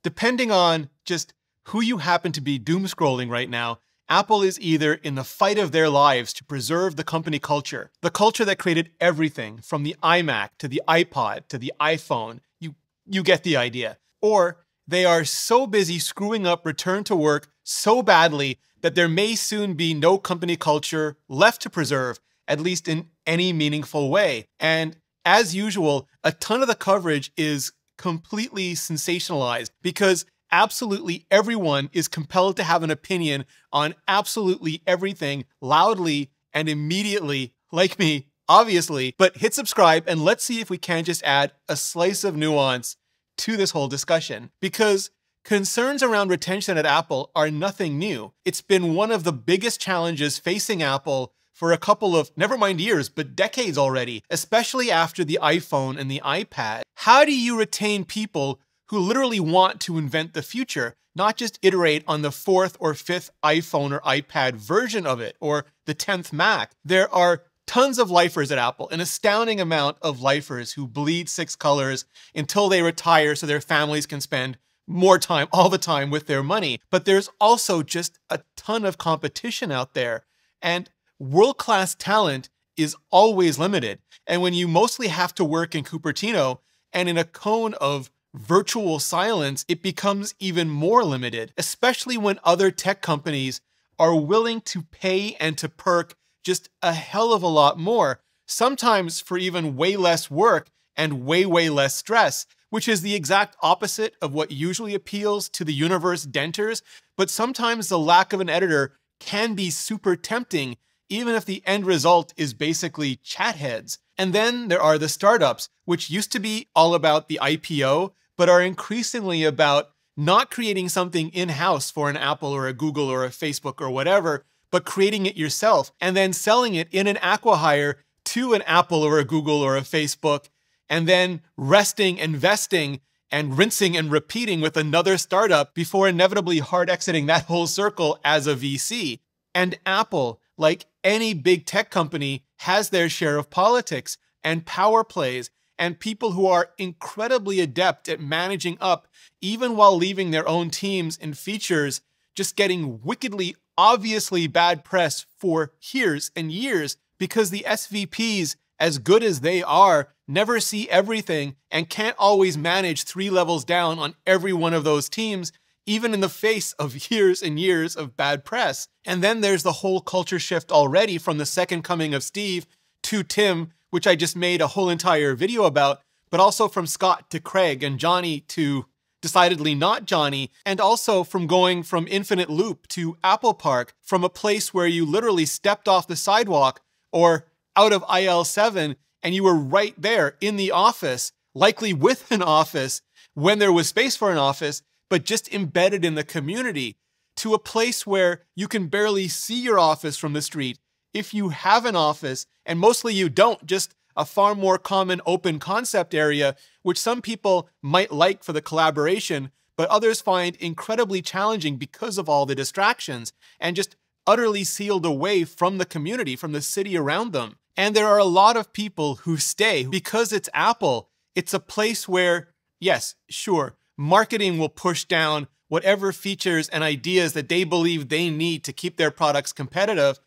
Depending on just who you happen to be doom scrolling right now, Apple is either in the fight of their lives to preserve the company culture, the culture that created everything from the iMac to the iPod to the iPhone. You get the idea. Or they are so busy screwing up return to work so badly that there may soon be no company culture left to preserve, at least in any meaningful way. And as usual, a ton of the coverage is completely sensationalized because absolutely everyone is compelled to have an opinion on absolutely everything loudly and immediately, like me, obviously. But hit subscribe and let's see if we can just add a slice of nuance to this whole discussion. Because concerns around retention at Apple are nothing new. It's been one of the biggest challenges facing Apple for a couple of, never mind years, but decades already, especially after the iPhone and the iPad. How do you retain people who literally want to invent the future, not just iterate on the 4th or 5th iPhone or iPad version of it, or the 10th Mac? There are tons of lifers at Apple, an astounding amount of lifers who bleed 6 colors until they retire so their families can spend more time, all the time, with their money. But there's also just a ton of competition out there, and world-class talent is always limited. And when you mostly have to work in Cupertino and in a cone of virtual silence, it becomes even more limited, especially when other tech companies are willing to pay and to perk just a hell of a lot more, sometimes for even way less work and way less stress, which is the exact opposite of what usually appeals to the universe denters. But sometimes the lack of an editor can be super tempting, even if the end result is basically chat heads. And then there are the startups, which used to be all about the IPO, but are increasingly about not creating something in-house for an Apple or a Google or a Facebook or whatever, but creating it yourself and then selling it in an acqui-hire to an Apple or a Google or a Facebook, and then resting, investing, and rinsing and repeating with another startup before inevitably hard exiting that whole circle as a VC. And Apple, like any big tech company, has their share of politics and power plays and people who are incredibly adept at managing up, even while leaving their own teams and features just getting wickedly, obviously bad press for years and years, because the SVPs, as good as they are, never see everything and can't always manage 3 levels down on every one of those teams, even in the face of years and years of bad press. And then there's the whole culture shift already from the second coming of Steve to Tim, which I just made a whole entire video about, but also from Scott to Craig and Johnny to decidedly not Johnny, and also from going from Infinite Loop to Apple Park, from a place where you literally stepped off the sidewalk or out of IL-7 and you were right there in the office, likely with an office when there was space for an office, but just embedded in the community, to a place where you can barely see your office from the street if you have an office, and mostly you don't, just a far more common open concept area, which some people might like for the collaboration, but others find incredibly challenging because of all the distractions, and just utterly sealed away from the community, from the city around them. And there are a lot of people who stay because it's Apple. It's a place where, yes, sure, marketing will push down whatever features and ideas that they believe they need to keep their products competitive,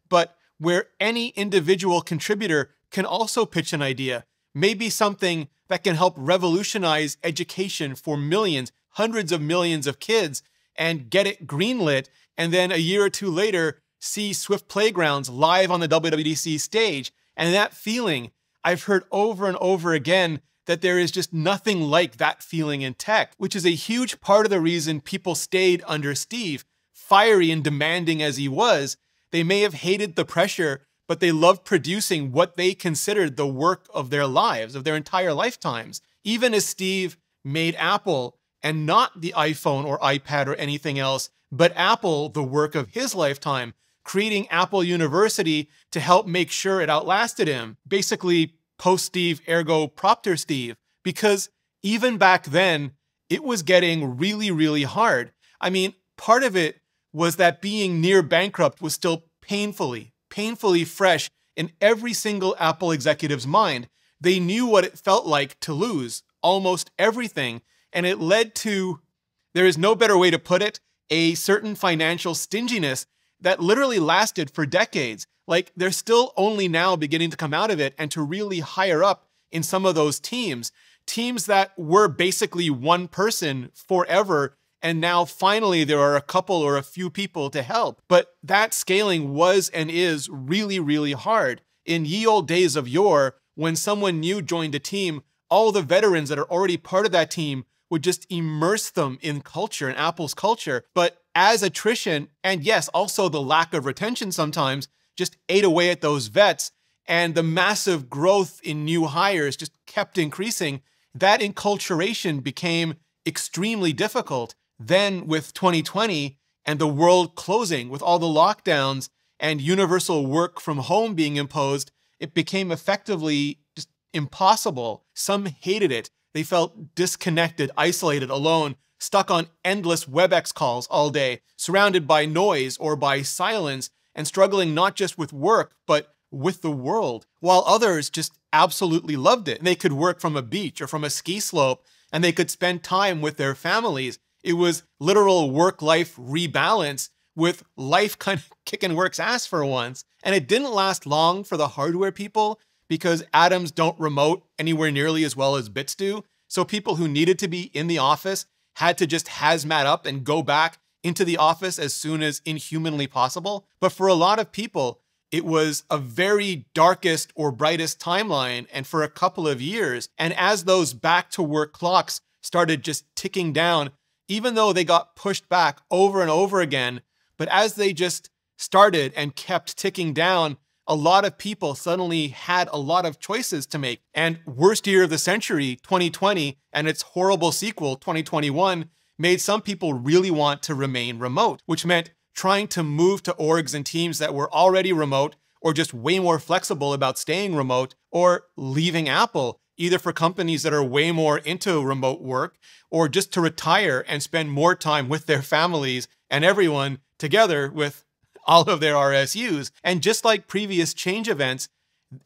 but where any individual contributor can also pitch an idea, maybe something that can help revolutionize education for millions, hundreds of millions of kids, and get it greenlit, and then a year or two later, see Swift Playgrounds live on the WWDC stage. And that feeling, I've heard over and over again that there is just nothing like that feeling in tech, which is a huge part of the reason people stayed under Steve, fiery and demanding as he was. They may have hated the pressure, but they loved producing what they considered the work of their lives, of their entire lifetimes. Even as Steve made Apple, and not the iPhone or iPad or anything else, but Apple the work of his lifetime, creating Apple University to help make sure it outlasted him. Basically, post-Steve, ergo propter Steve. Because even back then, it was getting really hard. I mean, part of it was that being near bankrupt was still painfully fresh in every single Apple executive's mind. They knew what it felt like to lose almost everything, and it led to There is no better way to put it, a certain financial stinginess that literally lasted for decades. Like, they're still only now beginning to come out of it and to really hire up in some of those teams that were basically one person forever, and now finally there are a couple or a few people to help. But that scaling was and is really, really hard. In ye old days of yore, when someone new joined a team, all the veterans that are already part of that team would just immerse them in culture, in Apple's culture. But as attrition, and yes, also the lack of retention sometimes, just ate away at those vets, and the massive growth in new hires just kept increasing, that enculturation became extremely difficult. Then with 2020 and the world closing with all the lockdowns and universal work from home being imposed, it became effectively just impossible. Some hated it. They felt disconnected, isolated, alone, stuck on endless WebEx calls all day, surrounded by noise or by silence, and struggling not just with work, but with the world, while others just absolutely loved it. They could work from a beach or from a ski slope, and they could spend time with their families. It was literal work-life rebalance, with life kind of kicking work's ass for once. And it didn't last long for the hardware people, because atoms don't remote anywhere nearly as well as bits do. So people who needed to be in the office had to just hazmat up and go back into the office as soon as inhumanly possible. But for a lot of people, it was a very darkest or brightest timeline, and for a couple of years. And as those back to work clocks started just ticking down, even though they got pushed back over and over again, but as they just started and kept ticking down, a lot of people suddenly had a lot of choices to make. And worst year of the century, 2020, and its horrible sequel, 2021, made some people really want to remain remote, which meant trying to move to orgs and teams that were already remote, or just way more flexible about staying remote, or leaving Apple, either for companies that are way more into remote work, or just to retire and spend more time with their families and everyone together with all of their RSUs. And just like previous change events,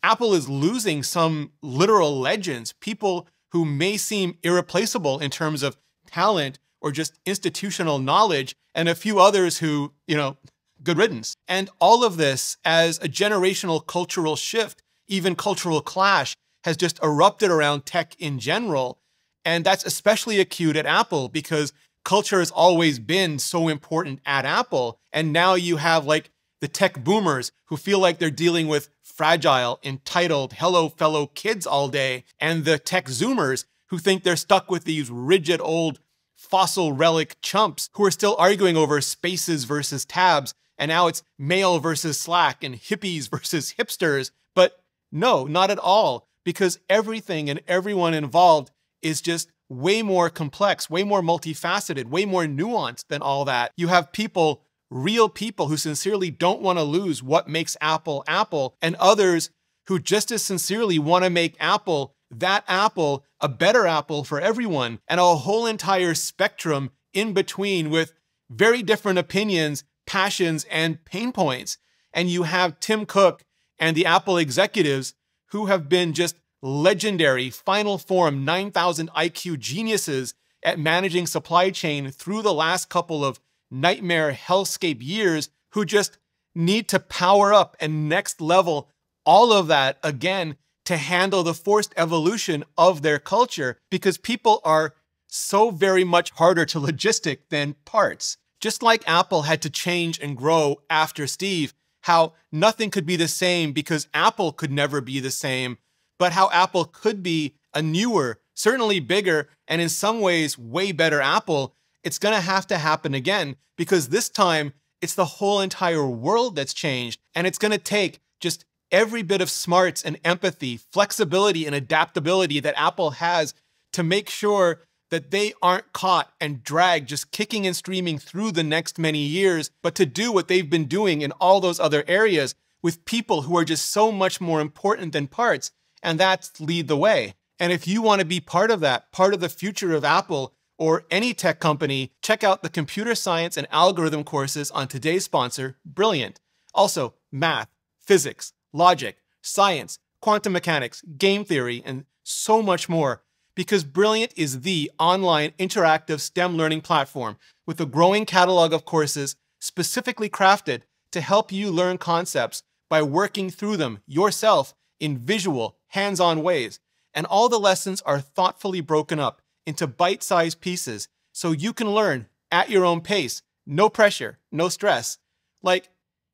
Apple is losing some literal legends, people who may seem irreplaceable in terms of talent or just institutional knowledge, and a few others who, good riddance. And all of this, as a generational cultural shift, even cultural clash, has just erupted around tech in general. And that's especially acute at Apple, because culture has always been so important at Apple. And now you have like the tech boomers who feel like they're dealing with fragile, entitled, hello fellow kids all day, and the tech zoomers who think they're stuck with these rigid old fossil relic chumps who are still arguing over spaces versus tabs, and now it's mail versus Slack and hippies versus hipsters. But no, not at all, because everything and everyone involved is just way more complex, way more multifaceted, way more nuanced than all that. You have people, real people, who sincerely don't want to lose what makes Apple Apple, and others who just as sincerely want to make Apple, that Apple, a better Apple for everyone, and a whole entire spectrum in between with very different opinions, passions, and pain points. And you have Tim Cook and the Apple executives who have been just legendary, final form, 9,000 IQ geniuses at managing supply chain through the last couple of nightmare hellscape years, who just need to power up and next level all of that again to handle the forced evolution of their culture, because people are so very much harder to logistic than parts. Just like Apple had to change and grow after Steve, how nothing could be the same because Apple could never be the same, but how Apple could be a newer, certainly bigger, and in some ways way better Apple, it's going to have to happen again, because this time it's the whole entire world that's changed, and it's going to take just every bit of smarts and empathy, flexibility and adaptability that Apple has to make sure that they aren't caught and dragged just kicking and streaming through the next many years, but to do what they've been doing in all those other areas with people who are just so much more important than parts, and that's lead the way. And if you want to be part of that, part of the future of Apple or any tech company, check out the computer science and algorithm courses on today's sponsor, Brilliant. Also, math, physics, logic, science, quantum mechanics, game theory, and so much more. Because Brilliant is the online interactive STEM learning platform with a growing catalog of courses specifically crafted to help you learn concepts by working through them yourself in visual, hands-on ways. And all the lessons are thoughtfully broken up into bite-sized pieces so you can learn at your own pace. No pressure, no stress. Like,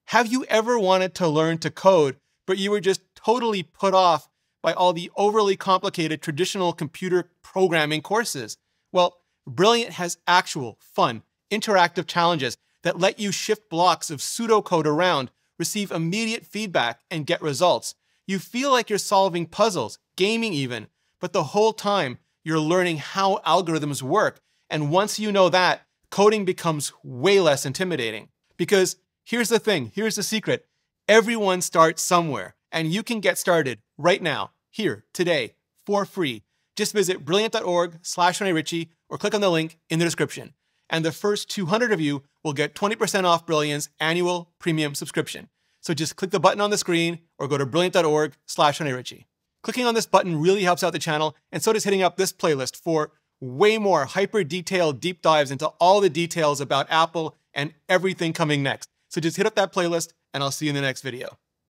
have you ever wanted to learn to code, but you were just totally put off by all the overly complicated traditional computer programming courses? Well, Brilliant has actual, fun, interactive challenges that let you shift blocks of pseudocode around, receive immediate feedback, and get results. You feel like you're solving puzzles, gaming even, but the whole time you're learning how algorithms work. And once you know that, coding becomes way less intimidating. Because here's the thing, here's the secret. Everyone starts somewhere, and you can get started right now, here, today, for free. Just visit brilliant.org/Ritchie or click on the link in the description. And the first 200 of you will get 20% off Brilliant's annual premium subscription. So just click the button on the screen or go to brilliant.org/Ritchie. Clicking on this button really helps out the channel, and so does hitting up this playlist for way more hyper-detailed deep dives into all the details about Apple and everything coming next. So just hit up that playlist, and I'll see you in the next video.